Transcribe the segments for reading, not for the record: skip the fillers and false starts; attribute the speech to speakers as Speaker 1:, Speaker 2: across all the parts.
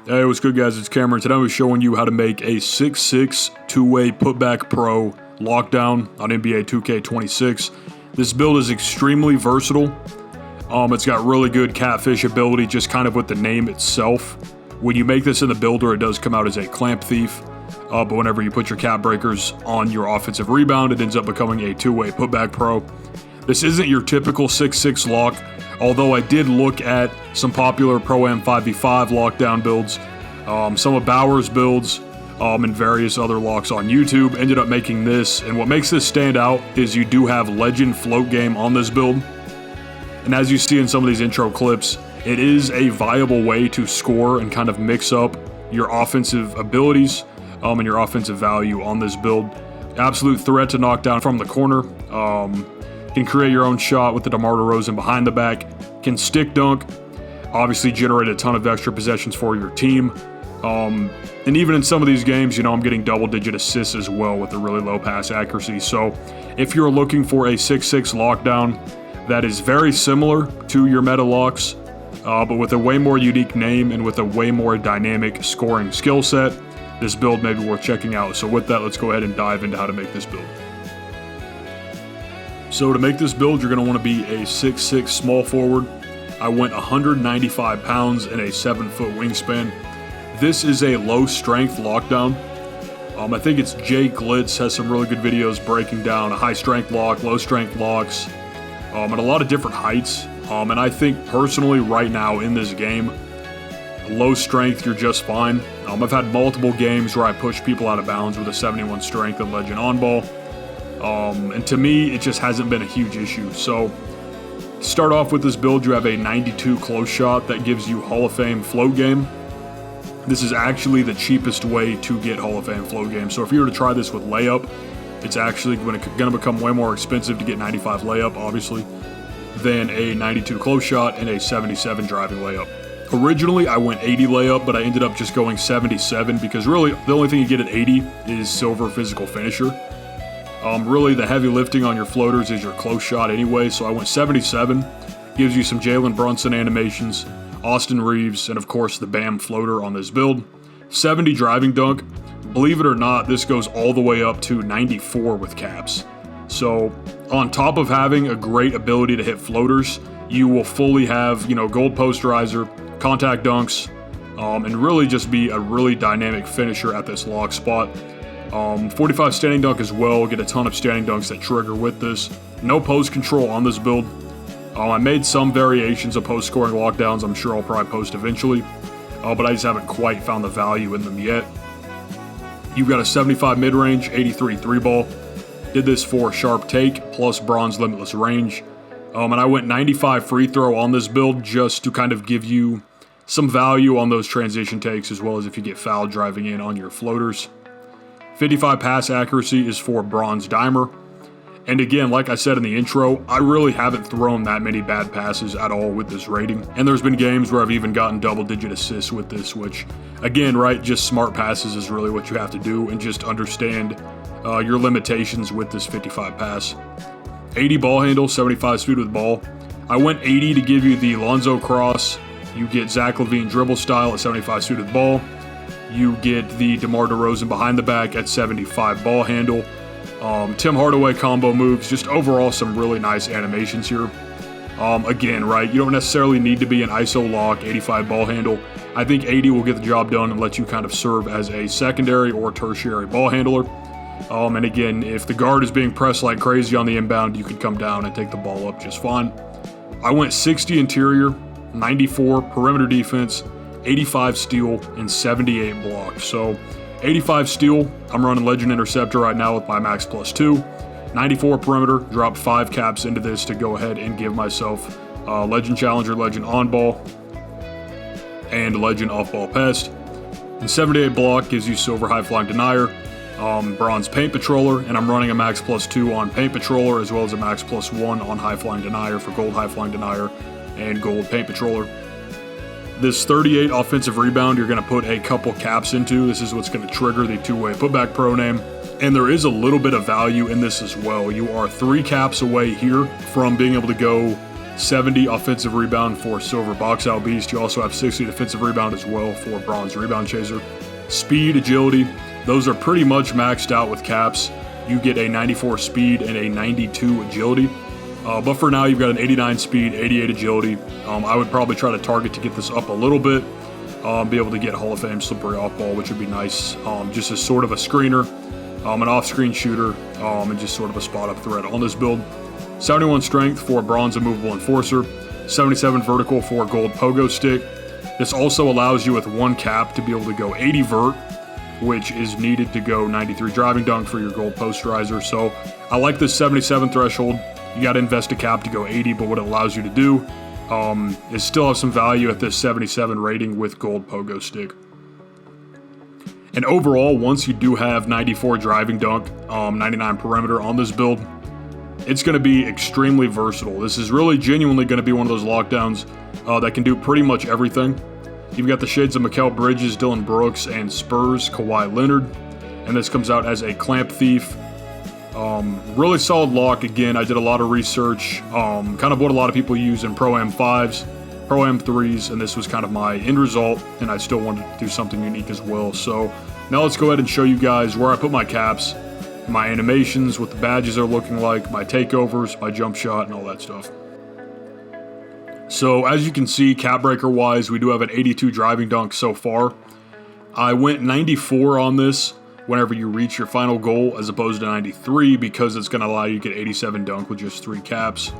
Speaker 1: Hey, what's good, guys? It's Cahmron. Today I'm showing you how to make a 6'6" two-way Putback Pro lockdown on NBA 2K26. This build is extremely versatile. It's got really good Catfish ability, just kind of with the name itself. When you make this in the builder, it does come out as a clamp thief. But whenever you put your cap breakers on your offensive rebound, it ends up becoming a two-way Putback Pro. This isn't your typical 6'6" lock, although I did look at some popular Pro-Am 5v5 lockdown builds, some of Bauer's builds, and various other locks on YouTube. Ended up making this, and what makes this stand out is you do have Legend float game on this build. And as you see in some of these intro clips, it is a viable way to score and kind of mix up your offensive abilities and your offensive value on this build. Absolute threat to knock down from the corner. Can create your own shot with the DeMar DeRozan behind the back. Can stick dunk. Obviously generate a ton of extra possessions for your team. And even in some of these games, I'm getting double-digit assists as well with a really low pass accuracy. So if you're looking for a 6'6" lockdown that is very similar to your meta locks, but with a way more unique name and with a way more dynamic scoring skill set, this build may be worth checking out. So with that, let's go ahead and dive into how to make this build. So to make this build, you're going to want to be a 6'6" small forward. I went 195 pounds and a 7-foot wingspan. This is a low strength lockdown. I think it's Jay Glitz has some really good videos breaking down a high strength lock, low strength locks, at a lot of different heights. And I think personally right now in this game, low strength, you're just fine. I've had multiple games where I push people out of bounds with a 71 strength and Legend on ball. And to me, it just hasn't been a huge issue. So to start off with this build, you have a 92 close shot that gives you Hall of Fame float game. This is actually the cheapest way to get Hall of Fame float game. So if you were to try this with layup, it's actually going to become way more expensive to get 95 layup, obviously, than a 92 close shot and a 77 driving layup. Originally, I went 80 layup, but I ended up just going 77 because really the only thing you get at 80 is silver physical finisher. Really, the heavy lifting on your floaters is your close shot anyway, so I went 77. Gives you some Jalen Brunson animations, Austin Reeves, and of course the Bam floater on this build. 70 driving dunk. Believe it or not, this goes all the way up to 94 with caps. So on top of having a great ability to hit floaters, you will fully have, gold posterizer, contact dunks, and really just be a really dynamic finisher at this lock spot. 45 standing dunk as well, get a ton of standing dunks that trigger with this. No post control on this build. I made some variations of post scoring lockdowns, I'm sure I'll probably post eventually, but I just haven't quite found the value in them yet. You've got a 75 mid-range, 83 3-ball. Did this for sharp take plus bronze limitless range. And I went 95 free throw on this build just to kind of give you some value on those transition takes as well as if you get fouled driving in on your floaters. 55 pass accuracy is for bronze dimer. And again, like I said in the intro, I really haven't thrown that many bad passes at all with this rating. And there's been games where I've even gotten double-digit assists with this, which, again, right, just smart passes is really what you have to do and just understand your limitations with this 55 pass. 80 ball handle, 75 speed with ball. I went 80 to give you the Lonzo cross. You get Zach LaVine dribble style at 75 speed with ball. You get the DeMar DeRozan behind the back at 75 ball handle. Tim Hardaway combo moves, just overall some really nice animations here. Again, right, you don't necessarily need to be an ISO lock, 85 ball handle. I think 80 will get the job done and let you kind of serve as a secondary or tertiary ball handler. And again, if the guard is being pressed like crazy on the inbound, you can come down and take the ball up just fine. I went 60 interior, 94 perimeter defense, 85 steal, and 78 block. So 85 steal, I'm running Legend Interceptor right now with my max +2. 94 perimeter, drop 5 caps into this to go ahead and give myself Legend Challenger, Legend on ball, and Legend off ball pest. And 78 block gives you silver high flying denier, bronze paint patroller, and I'm running a max +2 on paint patroller as well as a max +1 on high flying denier for gold high flying denier and gold paint patroller. This 38 offensive rebound, you're going to put a couple caps into. This is what's going to trigger the two-way Putback Pro name. And there is a little bit of value in this as well. You are 3 caps away here from being able to go 70 offensive rebound for silver box out beast. You also have 60 defensive rebound as well for bronze rebound chaser. Speed, agility, those are pretty much maxed out with caps. You get a 94 speed and a 92 agility. But for now, you've got an 89 speed, 88 agility. I would probably try to target to get this up a little bit. Be able to get Hall of Fame slippery off ball, which would be nice. Just as sort of a screener, an off-screen shooter, and just sort of a spot-up threat on this build. 71 strength for bronze immovable enforcer. 77 vertical for gold pogo stick. This also allows you with one cap to be able to go 80 vert, which is needed to go 93 driving dunk for your gold posterizer. So I like this 77 threshold. You got to invest a cap to go 80, but what it allows you to do is still have some value at this 77 rating with gold pogo stick. And overall, once you do have 94 driving dunk, 99 perimeter on this build, it's going to be extremely versatile. This is really genuinely going to be one of those lockdowns that can do pretty much everything. You've got the shades of Mikal Bridges, Dylan Brooks, and Spurs, Kawhi Leonard. And this comes out as a clamp thief. Really solid lock. Again, I did a lot of research, kind of what a lot of people use in Pro M5s, Pro M3s, and this was kind of my end result, and I still wanted to do something unique as well. So now let's go ahead and show you guys where I put my caps, my animations, what the badges are looking like, my takeovers, my jump shot, and all that stuff. So as you can see, cap breaker wise, we do have an 82 driving dunk so far. I went 94 on this whenever you reach your final goal, as opposed to 93, because it's going to allow you to get 87 dunk with just 3 caps.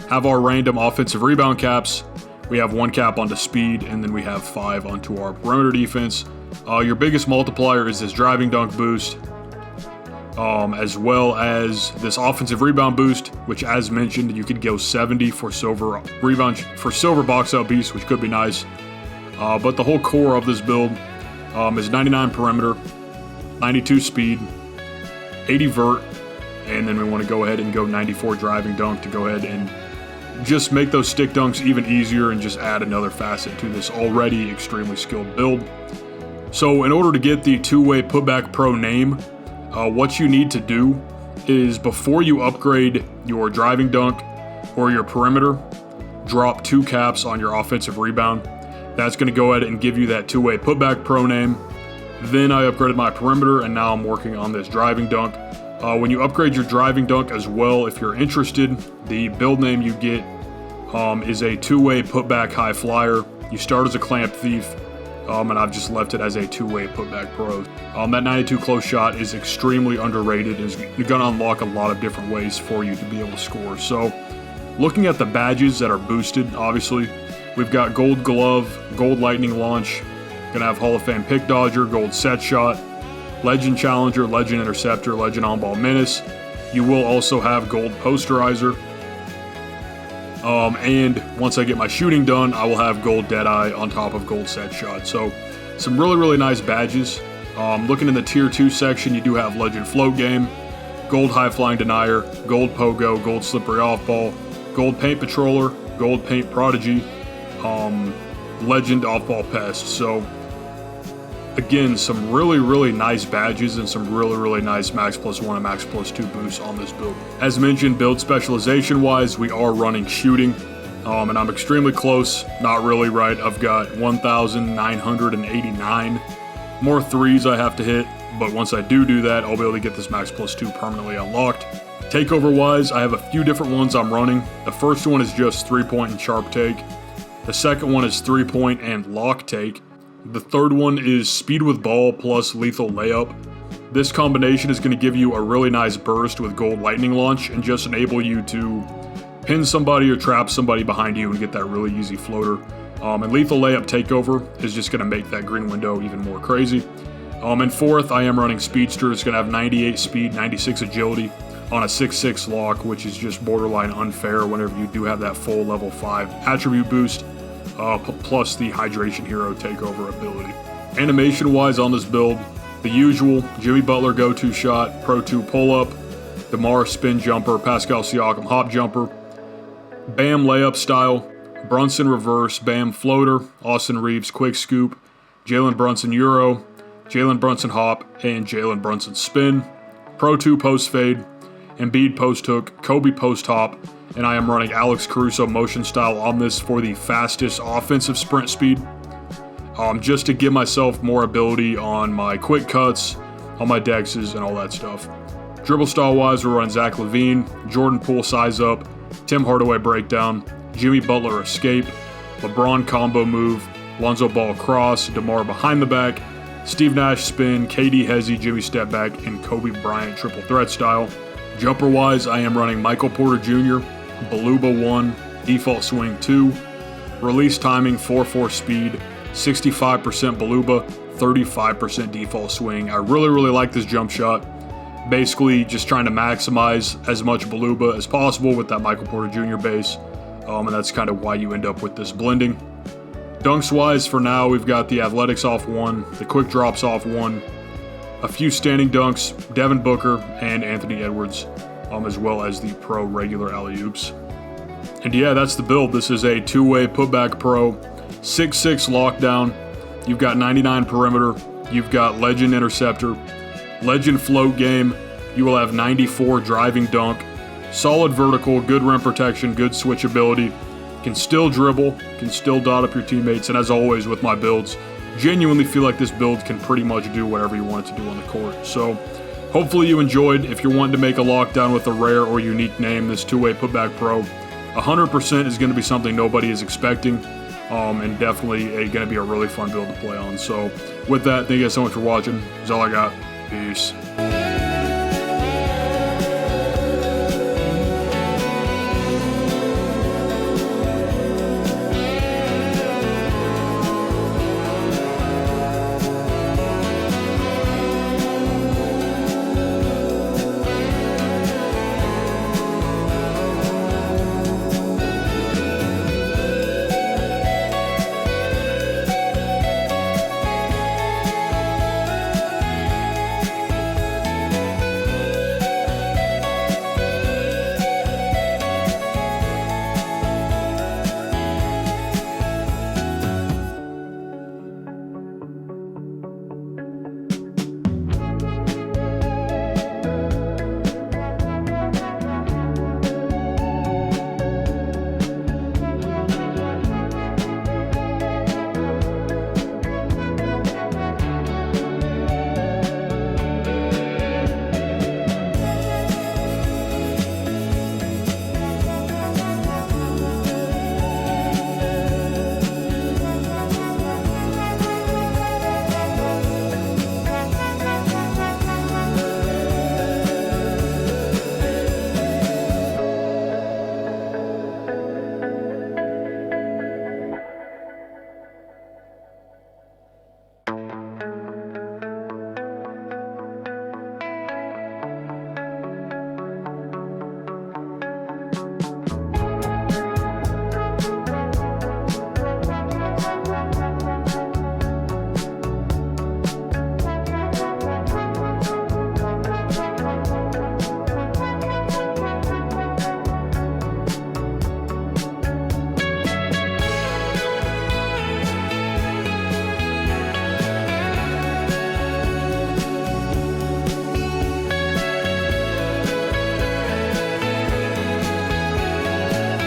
Speaker 1: Have our random offensive rebound caps. We have 1 cap onto speed, and then we have 5 onto our perimeter defense. Your biggest multiplier is this driving dunk boost, as well as this offensive rebound boost, which, as mentioned, you could go 70 for silver rebound for silver box out beast, which could be nice. But the whole core of this build is 99 perimeter, 92 speed, 80 vert, and then we want to go ahead and go 94 driving dunk to go ahead and just make those stick dunks even easier and just add another facet to this already extremely skilled build. So in order to get the two-way Putback Pro name, what you need to do is, before you upgrade your driving dunk or your perimeter, drop 2 caps on your offensive rebound. That's going to go ahead and give you that two-way Putback Pro name. Then I upgraded my perimeter, and now I'm working on this driving dunk. When you upgrade your driving dunk as well, if you're interested, the build name you get is a two-way Putback High Flyer. You start as a clamp thief, and I've just left it as a two-way Putback Pro. That 92 close shot is extremely underrated. It's going to unlock a lot of different ways for you to be able to score. So looking at the badges that are boosted, obviously, we've got gold glove, gold lightning launch, going to have Hall of Fame pick dodger, gold set shot, legend challenger, legend interceptor, legend on-ball menace. You will also have gold posterizer. And once I get my shooting done, I will have gold deadeye on top of gold set shot. So some really, really nice badges. Looking in the tier 2 section, you do have legend float game, gold high flying denier, gold pogo, gold slippery off ball, gold paint patroller, gold paint prodigy, legend off ball pest. So again, some really, really nice badges and some really, really nice max +1 and max +2 boosts on this build. As mentioned, build specialization wise, we are running shooting, and I'm extremely close. Not really, right? I've got 1,989 more 3s I have to hit, but once I do that, I'll be able to get this max +2 permanently unlocked. Takeover wise, I have a few different ones I'm running. The first one is just 3-point and sharp take. The second one is 3-point and lock take. The third one is speed with ball plus lethal layup. This combination is going to give you a really nice burst with gold lightning launch and just enable you to pin somebody or trap somebody behind you and get that really easy floater. And lethal layup takeover is just going to make that green window even more crazy. And fourth, I am running speedster. It's going to have 98 speed, 96 agility on a 6'6 lock, which is just borderline unfair whenever you do have that full level 5 attribute boost. Plus the Hydration Hero takeover ability. Animation wise on this build, the usual Jimmy Butler go-to shot, Pro 2 pull-up, DeMar spin jumper, Pascal Siakam hop jumper, Bam layup style, Brunson reverse, Bam floater, Austin Reeves quick scoop, Jalen Brunson euro, Jalen Brunson hop, and Jalen Brunson spin, Pro 2 post fade, Embiid post hook, Kobe post hop, and I am running Alex Caruso motion style on this for the fastest offensive sprint speed, just to give myself more ability on my quick cuts, on my dexes, and all that stuff. Dribble style wise, we're running Zach LaVine, Jordan Poole size up, Tim Hardaway breakdown, Jimmy Butler escape, LeBron combo move, Lonzo Ball cross, DeMar behind the back, Steve Nash spin, KD Hezzy, Jimmy step back, and Kobe Bryant triple threat style. Jumper wise, I am running Michael Porter Jr., Beluba 1, default swing 2, release timing 4-4 speed, 65% Beluba, 35% default swing. I really like this jump shot. Basically just trying to maximize as much Beluba as possible with that Michael Porter Jr. base, and that's kind of why you end up with this blending. Dunks wise, for now, we've got the athletics off 1, the quick drops off 1, a few standing dunks, Devin Booker and Anthony Edwards, as well as the pro regular alley-oops. And yeah, that's the build. This is a two-way Putback Pro, 6'6" lockdown. You've got 99 perimeter, you've got legend interceptor, legend float game, you will have 94 driving dunk, solid vertical, good rim protection, good switchability, can still dribble, can still dot up your teammates, and as always with my builds, genuinely feel like this build can pretty much do whatever you want it to do on the court. So hopefully you enjoyed. If you're wanting to make a lockdown with a rare or unique name, this two-way Putback Pro 100% is going to be something nobody is expecting, and definitely going to be a really fun build to play on. So with that, thank you guys so much for watching. That's all I got. Peace.